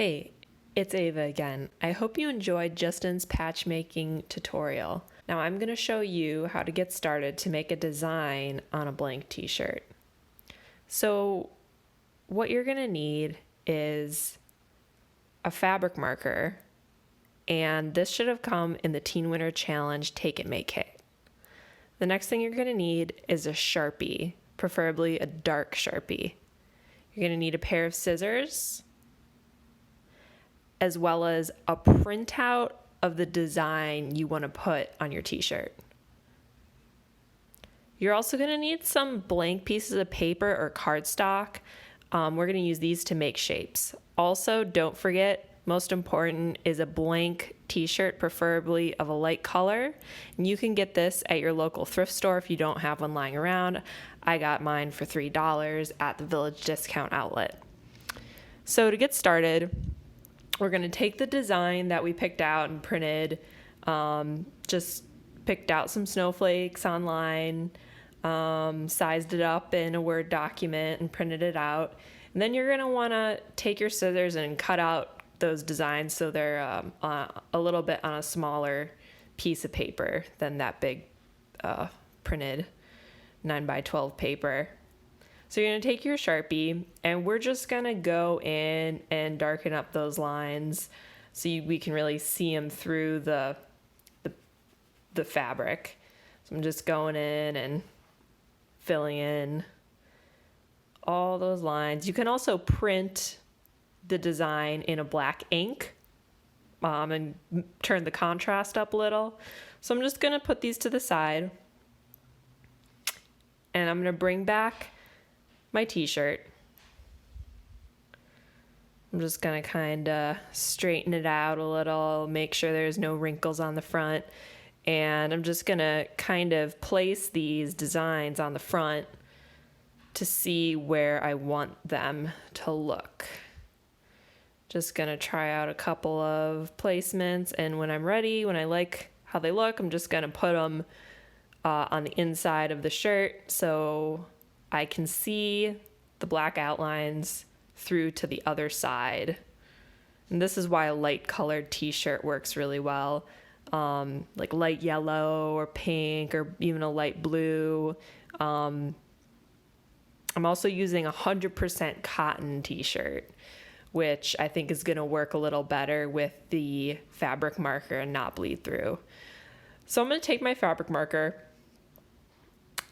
Hey, it's Ava again. I hope you enjoyed Justin's patchmaking tutorial. Now I'm going to show you how to get started to make a design on a blank t-shirt. So what you're going to need is a fabric marker, and this should have come in the Teen Winter Challenge Take It Make Kit. The next thing you're going to need is a Sharpie, preferably a dark Sharpie. You're going to need a pair of scissors, as well as a printout of the design you want to put on your t-shirt. You're also going to need some blank pieces of paper or cardstock. We're going to use these to make shapes. Also, don't forget, most important is a blank t-shirt, preferably of a light color. And you can get this at your local thrift store if you don't have one lying around. I got mine for $3 at the Village Discount Outlet. So to get started, we're going to take the design that we picked out and printed, just picked out some snowflakes online, sized it up in a Word document and printed it out. And then you're going to want to take your scissors and cut out those designs so they're a little bit on a smaller piece of paper than that big printed 9x12 paper. So you're going to take your Sharpie, and we're just going to go in and darken up those lines so we can really see them through the fabric. So I'm just going in and filling in all those lines. You can also print the design in a black ink and turn the contrast up a little. So I'm just going to put these to the side, and I'm going to bring back my t-shirt. I'm just gonna kind of straighten it out a little, make sure there's no wrinkles on the front, and I'm just gonna kind of place these designs on the front to see where I want them to look. Just gonna try out a couple of placements, and when I'm ready, when I like how they look, I'm just gonna put them on the inside of the shirt so I can see the black outlines through to the other side. And this is why a light colored t-shirt works really well. Like light yellow or pink or even a light blue. I'm also using 100% cotton t-shirt, which I think is gonna work a little better with the fabric marker and not bleed through. So I'm gonna take my fabric marker,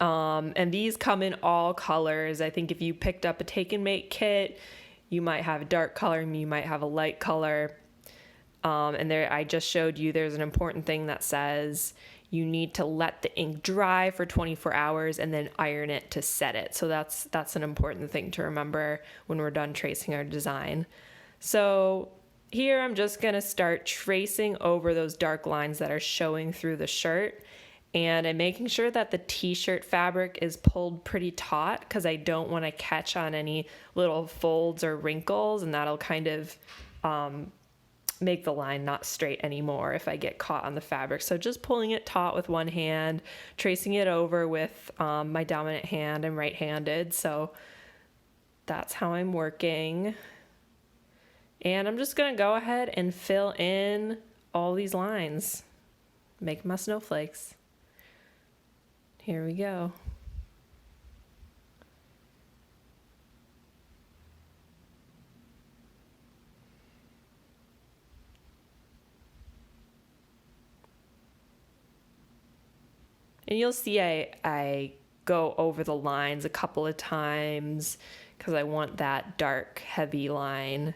and these come in all colors. I think if you picked up a take and make kit, you might have a dark color and you might have a light color. And there, I just showed you there's an important thing that says you need to let the ink dry for 24 hours and then iron it to set it. So that's an important thing to remember when we're done tracing our design. So here I'm just gonna start tracing over those dark lines that are showing through the shirt. And I'm making sure that the t-shirt fabric is pulled pretty taut because I don't want to catch on any little folds or wrinkles, and that'll kind of make the line not straight anymore if I get caught on the fabric. So just pulling it taut with one hand, tracing it over with my dominant hand. I'm right-handed, so that's how I'm working. And I'm just going to go ahead and fill in all these lines, make my snowflakes. Here we go. And you'll see I go over the lines a couple of times because I want that dark, heavy line.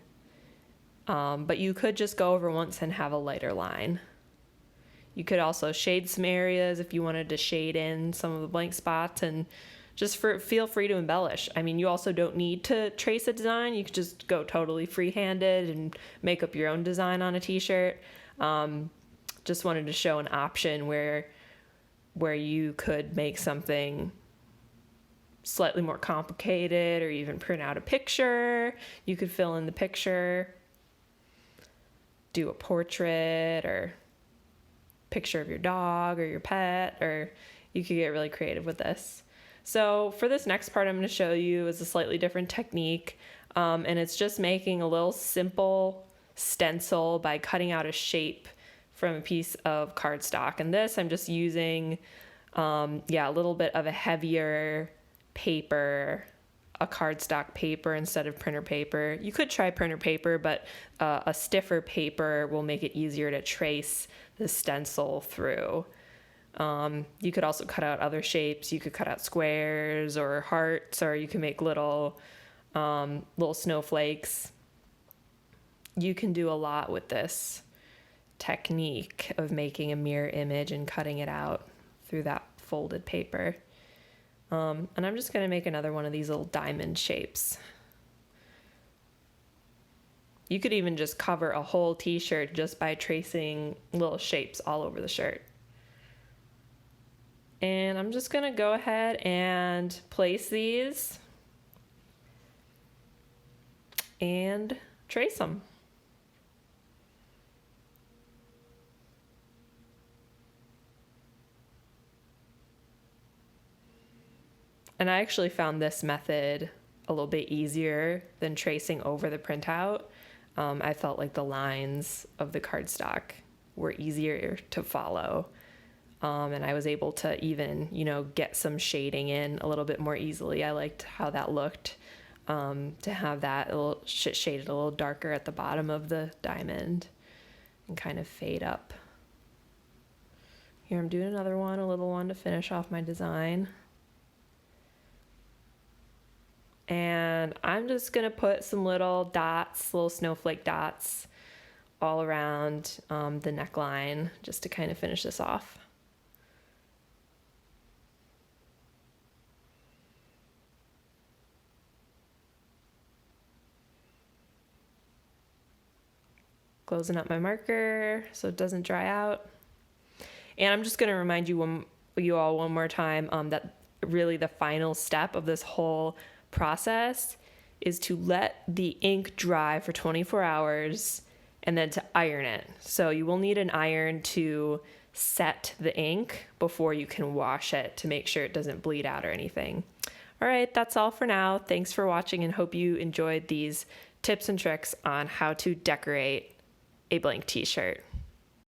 But you could just go over once and have a lighter line. You could also shade some areas if you wanted to shade in some of the blank spots, and just feel free to embellish. I mean, you also don't need to trace a design. You could just go totally free-handed and make up your own design on a t-shirt. Just wanted to show an option where you could make something slightly more complicated or even print out a picture. You could fill in the picture, do a portrait or picture of your dog or your pet, or you could get really creative with this. So for this next part I'm going to show you is a slightly different technique. And it's just making a little simple stencil by cutting out a shape from a piece of cardstock. And this, I'm just using, a little bit of a heavier paper, a cardstock paper instead of printer paper. You could try printer paper, but a stiffer paper will make it easier to trace the stencil through. You could also cut out other shapes. You could cut out squares or hearts, or you can make little snowflakes. You can do a lot with this technique of making a mirror image and cutting it out through that folded paper. And I'm just going to make another one of these little diamond shapes. You could even just cover a whole t-shirt just by tracing little shapes all over the shirt. And I'm just going to go ahead and place these and trace them. And I actually found this method a little bit easier than tracing over the printout. I felt like the lines of the cardstock were easier to follow. And I was able to even, get some shading in a little bit more easily. I liked how that looked, to have that a little shaded a little darker at the bottom of the diamond and kind of fade up. Here I'm doing another one, a little one to finish off my design. And I'm just going to put some little dots, little snowflake dots all around the neckline just to kind of finish this off. Closing up my marker so it doesn't dry out. And I'm just going to remind you all one more time that really the final step of this whole process is to let the ink dry for 24 hours and then to iron it. So you will need an iron to set the ink before you can wash it to make sure it doesn't bleed out or anything. All right, that's all for now. Thanks for watching and hope you enjoyed these tips and tricks on how to decorate a blank t-shirt.